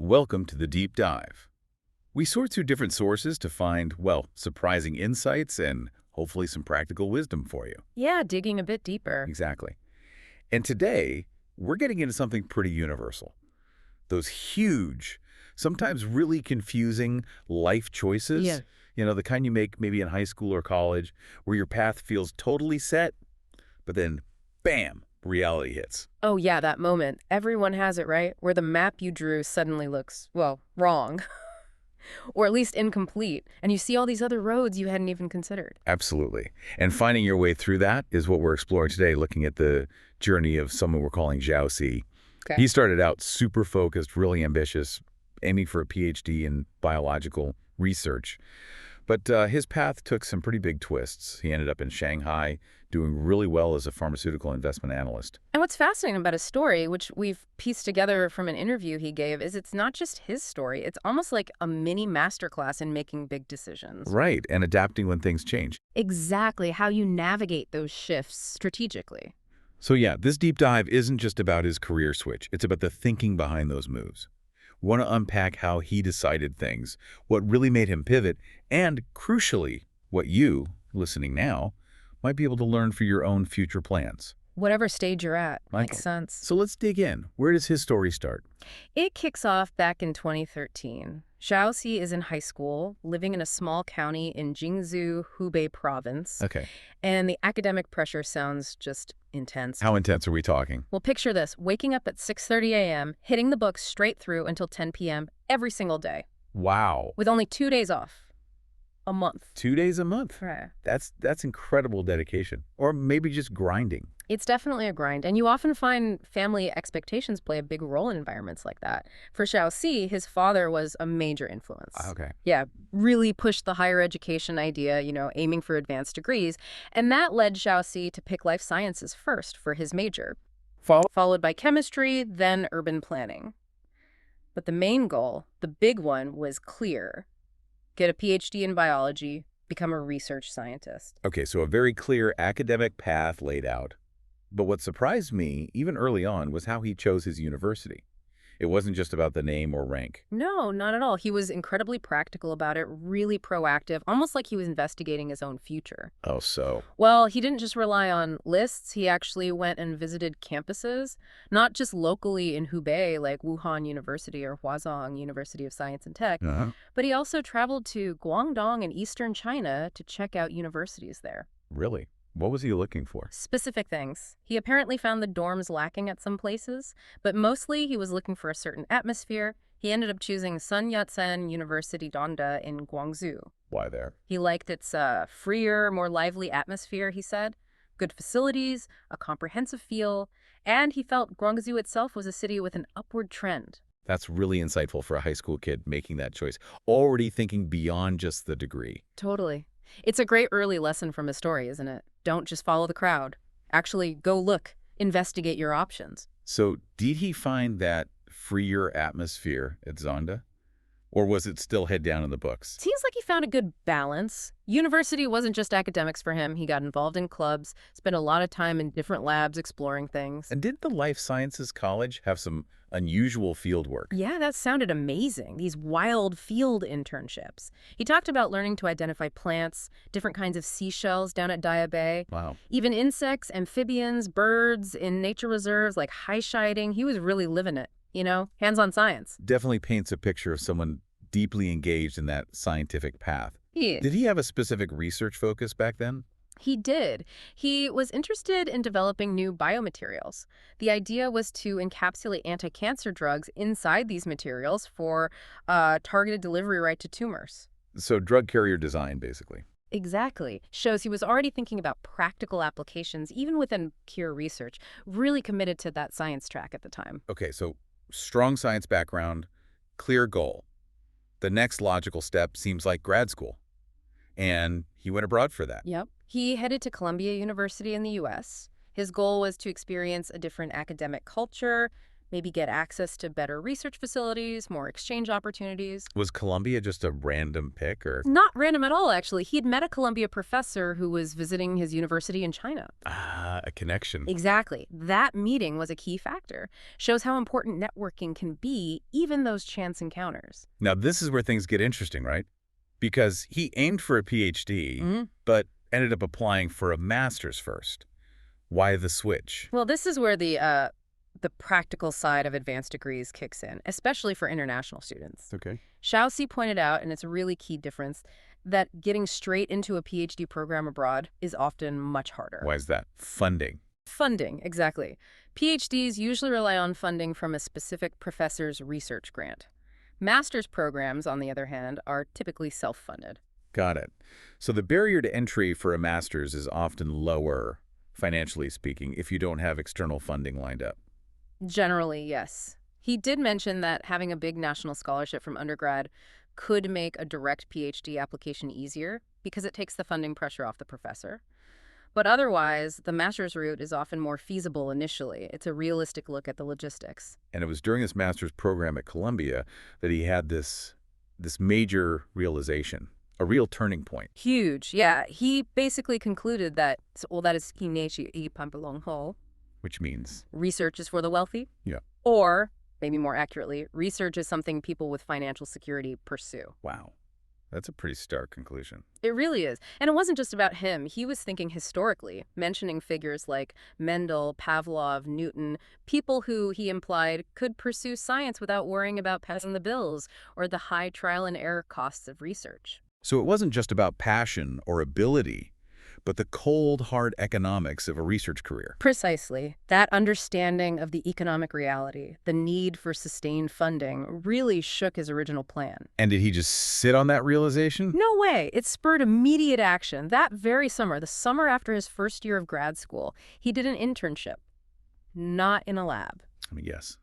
Welcome to the Deep Dive. We sort through different sources to find, well, surprising insights and hopefully some practical wisdom for you. Yeah, digging a bit deeper. Exactly. And today, we're getting into something pretty universal. Those huge, sometimes really confusing life choices. Yeah. The kind you make maybe in high school or college, where your path feels totally set, but then, bam, reality hits. Oh, yeah, that moment. Everyone has it, right? Where the map you drew suddenly looks, well, wrong. Or at least incomplete. And you see all these other roads you hadn't even considered. Absolutely. And finding your way through that is what we're exploring today, looking at the journey of someone we're calling Xiao C. Okay. He started out super focused, really ambitious, aiming for a PhD in biological research. But his path took some pretty big twists. He ended up in Shanghai, doing really well as a pharmaceutical investment analyst. And what's fascinating about his story, which we've pieced together from an interview he gave, is it's not just his story. It's almost like a mini masterclass in making big decisions. Right, and adapting when things change. Exactly how you navigate those shifts strategically. So yeah, this deep dive isn't just about his career switch. It's about the thinking behind those moves. We want to unpack how he decided things, what really made him pivot, and, crucially, what you, listening now, might be able to learn for your own future plans. Whatever stage you're at. Michael. Makes sense. So let's dig in. Where does his story start? It kicks off back in 2013. Xiao C is in high school, living in a small county in Jingzhou, Hubei province. Okay. And the academic pressure sounds just intense. How intense are we talking? Well, picture this, waking up at 6:30 a.m., hitting the books straight through until 10 p.m. every single day, Wow. with only 2 days off. A month. 2 days a month. Right. That's incredible dedication. Or maybe just grinding. It's definitely a grind, and you often find family expectations play a big role in environments like that. For Xiao C, his father was a major influence. Okay. Yeah, really pushed the higher education idea, aiming for advanced degrees, and that led Xiao C to pick life sciences first for his major, followed by chemistry, then urban planning. But the main goal, the big one, was clear. Get a PhD in biology, become a research scientist. Okay, so a very clear academic path laid out. But what surprised me, even early on, was how he chose his university. It wasn't just about the name or rank. No, not at all. He was incredibly practical about it, really proactive, almost like he was investigating his own future. Oh, so. Well, he didn't just rely on lists. He actually went and visited campuses, not just locally in Hubei, like Wuhan University or Huazhong University of Science and Tech, but he also traveled to Guangdong in eastern China to check out universities there. Really? What was he looking for? Specific things. He apparently found the dorms lacking at some places, but mostly he was looking for a certain atmosphere. He ended up choosing Sun Yat-sen University Donda in Guangzhou. Why there? He liked its freer, more lively atmosphere, he said. Good facilities, a comprehensive feel, and he felt Guangzhou itself was a city with an upward trend. That's really insightful for a high school kid making that choice, already thinking beyond just the degree. Totally. It's a great early lesson from his story, isn't it? Don't just follow the crowd. Actually, go look, investigate your options. So did he find that freer atmosphere at Zonda? Or was it still head down in the books? Seems like he found a good balance. University wasn't just academics for him. He got involved in clubs, spent a lot of time in different labs exploring things. And did the life sciences college have some unusual field work? Yeah, that sounded amazing. These wild field internships. He talked about learning to identify plants, different kinds of seashells down at Daya Bay. Wow. Even insects, amphibians, birds in nature reserves like high-shiding. He was really living it, hands-on science. Definitely paints a picture of someone deeply engaged in that scientific path. Yeah. Did he have a specific research focus back then? He did. He was interested in developing new biomaterials. The idea was to encapsulate anti-cancer drugs inside these materials for targeted delivery right to tumors. So drug carrier design, basically. Exactly. Shows he was already thinking about practical applications, even within pure research, really committed to that science track at the time. Okay, so strong science background, clear goal. The next logical step seems like grad school. And he went abroad for that. Yep. He headed to Columbia University in the U.S. His goal was to experience a different academic culture, maybe get access to better research facilities, more exchange opportunities. Was Columbia just a random pick, or? Not random at all, actually. He'd met a Columbia professor who was visiting his university in China. Ah, a connection. Exactly. That meeting was a key factor. Shows how important networking can be, even those chance encounters. Now, this is where things get interesting, right? Because he aimed for a PhD, but ended up applying for a master's first. Why the switch? Well, this is where the practical side of advanced degrees kicks in, especially for international students. Okay. Xiao C pointed out, and it's a really key difference, that getting straight into a PhD program abroad is often much harder. Why is that? Funding. Funding, exactly. PhDs usually rely on funding from a specific professor's research grant. Master's programs, on the other hand, are typically self-funded. Got it. So the barrier to entry for a master's is often lower, financially speaking, if you don't have external funding lined up. Generally, yes. He did mention that having a big national scholarship from undergrad could make a direct PhD application easier because it takes the funding pressure off the professor. But otherwise, the master's route is often more feasible initially. It's a realistic look at the logistics. And it was during this master's program at Columbia that he had this major realization, a real turning point. Huge, yeah. He basically concluded that, well, that is chineselife, Which means? research is for the wealthy. Yeah. Or, maybe more accurately, research is something people with financial security pursue. Wow. That's a pretty stark conclusion. It really is. And it wasn't just about him. He was thinking historically, mentioning figures like Mendel, Pavlov, Newton, people who, he implied, could pursue science without worrying about passing the bills or the high trial and error costs of research. So it wasn't just about passion or ability, but the cold, hard economics of a research career. Precisely. That understanding of the economic reality, the need for sustained funding, really shook his original plan. And did he just sit on that realization? No way. It spurred immediate action. That very summer, the summer after his first year of grad school, he did an internship. Not in a lab. Let me guess.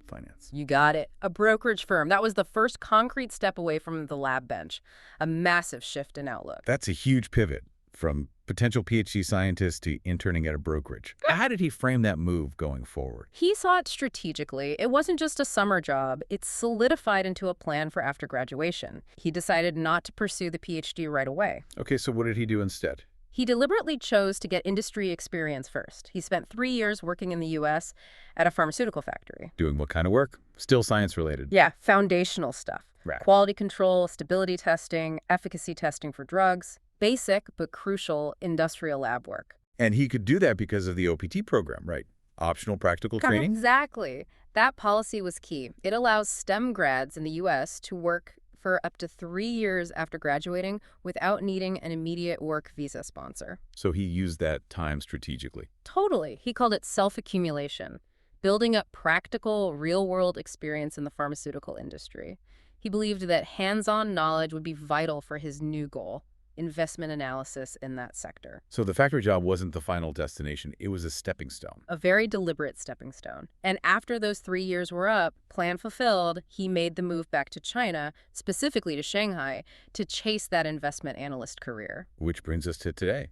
Finance. You got it. A brokerage firm. That was the first concrete step away from the lab bench. A massive shift in outlook. That's a huge pivot from potential PhD scientist to interning at a brokerage. How did he frame that move going forward? He saw it strategically. It wasn't just a summer job. It solidified into a plan for after graduation. He decided not to pursue the PhD right away. Okay, so what did he do instead? He deliberately chose to get industry experience first. He spent 3 years working in the U.S. at a pharmaceutical factory. Doing what kind of work? Still science-related. Yeah, foundational stuff. Right. Quality control, stability testing, efficacy testing for drugs. Basic but crucial industrial lab work. And he could do that because of the OPT program, right? Optional practical training? Exactly. That policy was key. It allows STEM grads in the U.S. to work for up to 3 years after graduating without needing an immediate work visa sponsor. So he used that time strategically. Totally. He called it self-accumulation, building up practical, real-world experience in the pharmaceutical industry. He believed that hands-on knowledge would be vital for his new goal, investment analysis in that sector. So the factory job wasn't the final destination. It was a stepping stone. A very deliberate stepping stone. And after those 3 years were up, plan fulfilled, he made the move back to China, specifically to Shanghai, to chase that investment analyst career. Which brings us to today.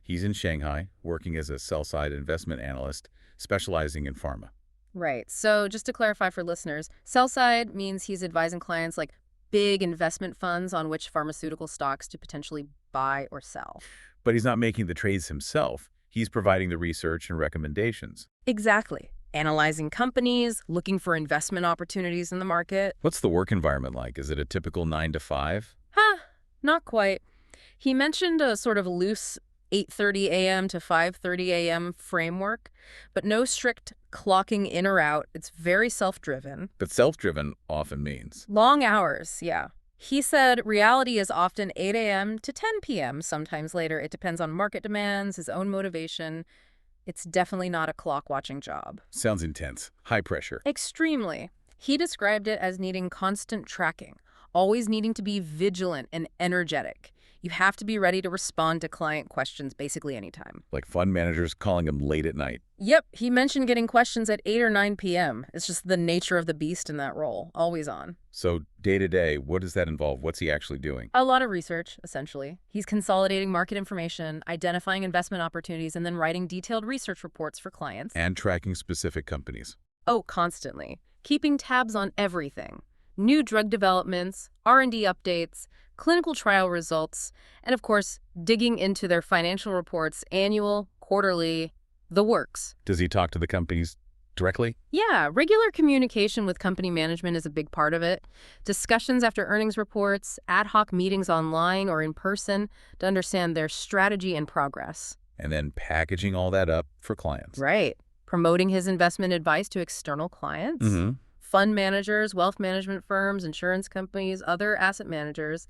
He's in Shanghai, working as a sell-side investment analyst, specializing in pharma. Right. So just to clarify for listeners, sell-side means he's advising clients like big investment funds on which pharmaceutical stocks to potentially buy or sell. But he's not making the trades himself. He's providing the research and recommendations. Exactly. Analyzing companies, looking for investment opportunities in the market. What's the work environment like? Is it a typical 9 to 5? Not quite. He mentioned a sort of loose 8:30 a.m. to 5:30 a.m. framework, but no strict clocking in or out. It's very self-driven. But self-driven often means. Long hours, yeah. He said reality is often 8 a.m. to 10 p.m., sometimes later. It depends on market demands, his own motivation. It's definitely not a clock-watching job. Sounds intense. High pressure. Extremely. He described it as needing constant tracking, always needing to be vigilant and energetic. You have to be ready to respond to client questions basically anytime. Like fund managers calling him late at night. Yep, he mentioned getting questions at 8 or 9 p.m. It's just the nature of the beast in that role, always on. So day to day, what does that involve? What's he actually doing? A lot of research, essentially. He's consolidating market information, identifying investment opportunities, and then writing detailed research reports for clients. And tracking specific companies. Oh, constantly. Keeping tabs on everything. New drug developments, R&D updates, clinical trial results, and of course, digging into their financial reports, annual, quarterly, the works. Does he talk to the companies directly? Yeah, regular communication with company management is a big part of it. Discussions after earnings reports, ad hoc meetings online or in person to understand their strategy and progress. And then packaging all that up for clients. Right. Promoting his investment advice to external clients. Fund managers, wealth management firms, insurance companies, other asset managers.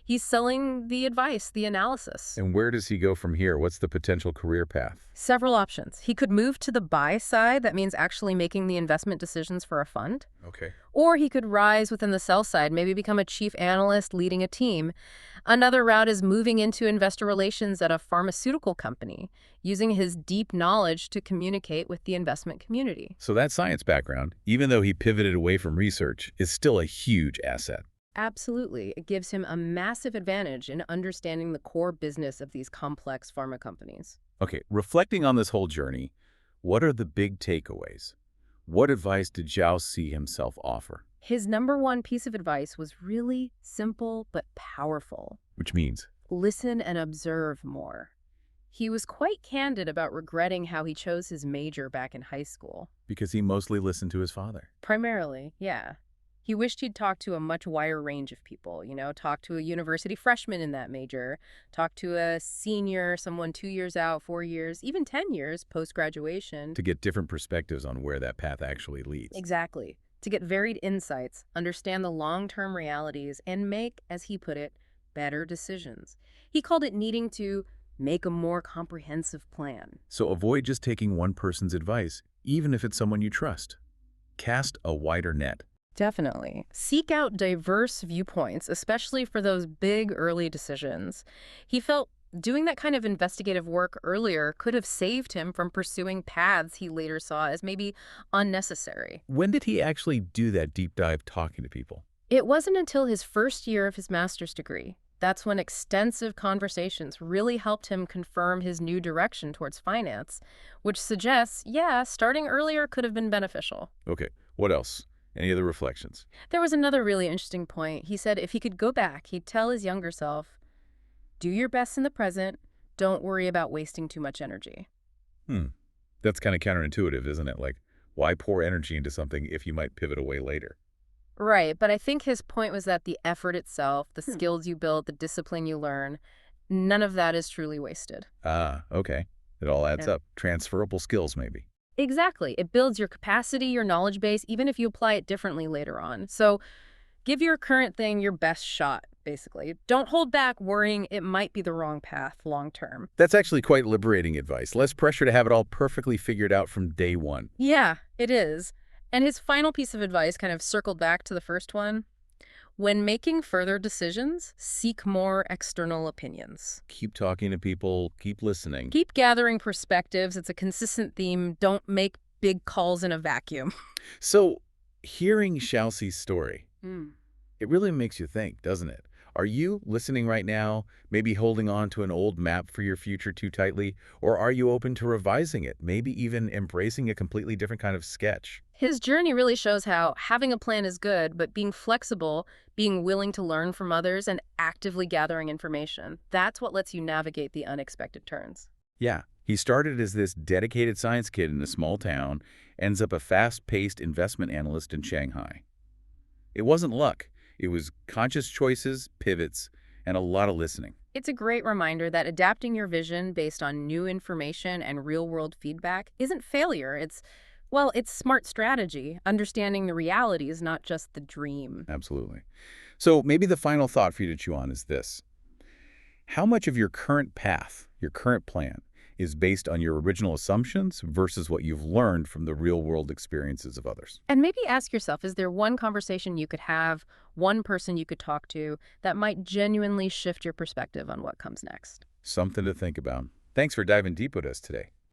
He's selling the advice, the analysis. And where does he go from here? What's the potential career path? Several options. He could move to the buy side. That means actually making the investment decisions for a fund. Okay. Or he could rise within the sell side, maybe become a chief analyst leading a team. Another route is moving into investor relations at a pharmaceutical company, using his deep knowledge to communicate with the investment community. So that science background, even though he pivoted away from research, is still a huge asset. Absolutely. It gives him a massive advantage in understanding the core business of these complex pharma companies. Okay, reflecting on this whole journey, what are the big takeaways? What advice did Xiao C himself offer? His number one piece of advice was really simple but powerful. Which means? Listen and observe more. He was quite candid about regretting how he chose his major back in high school. Because he mostly listened to his father. Primarily, yeah. He wished he'd talked to a much wider range of people, talk to a university freshman in that major, talk to a senior, someone 2 years out, 4 years, even 10 years post-graduation. To get different perspectives on where that path actually leads. Exactly. To get varied insights, understand the long-term realities, and make, as he put it, better decisions. He called it needing to make a more comprehensive plan. So avoid just taking one person's advice, even if it's someone you trust. Cast a wider net. Definitely. Seek out diverse viewpoints, especially for those big early decisions. He felt doing that kind of investigative work earlier could have saved him from pursuing paths he later saw as maybe unnecessary. When did he actually do that deep dive talking to people? It wasn't until his first year of his master's degree. That's when extensive conversations really helped him confirm his new direction towards finance, which suggests, yeah, starting earlier could have been beneficial. Okay, what else? Any other reflections? There was another really interesting point. He said if he could go back, he'd tell his younger self, do your best in the present, don't worry about wasting too much energy. That's kind of counterintuitive, isn't it? Like, why pour energy into something if you might pivot away later? Right, but I think his point was that the effort itself, the skills you build, the discipline you learn, none of that is truly wasted. Ah, okay. It all adds up. Transferable skills, maybe. Exactly. It builds your capacity, your knowledge base, even if you apply it differently later on. So give your current thing your best shot, basically. Don't hold back worrying it might be the wrong path long term. That's actually quite liberating advice. Less pressure to have it all perfectly figured out from day one. Yeah, it is. And his final piece of advice kind of circled back to the first one. When making further decisions, seek more external opinions. Keep talking to people, keep listening. Keep gathering perspectives. It's a consistent theme. Don't make big calls in a vacuum. So, hearing Xiao C's story, it really makes you think, doesn't it? Are you listening right now, maybe holding on to an old map for your future too tightly? Or are you open to revising it, maybe even embracing a completely different kind of sketch? His journey really shows how having a plan is good, but being flexible, being willing to learn from others, and actively gathering information, that's what lets you navigate the unexpected turns. Yeah, he started as this dedicated science kid in a small town, ends up a fast-paced investment analyst in Shanghai. It wasn't luck. It was conscious choices, pivots, and a lot of listening. It's a great reminder that adapting your vision based on new information and real-world feedback isn't failure. It's smart strategy, understanding the realities, not just the dream. Absolutely. So maybe the final thought for you to chew on is this. How much of your current path, your current plan, is based on your original assumptions versus what you've learned from the real-world experiences of others. And maybe ask yourself, is there one conversation you could have, one person you could talk to that might genuinely shift your perspective on what comes next? Something to think about. Thanks for diving deep with us today.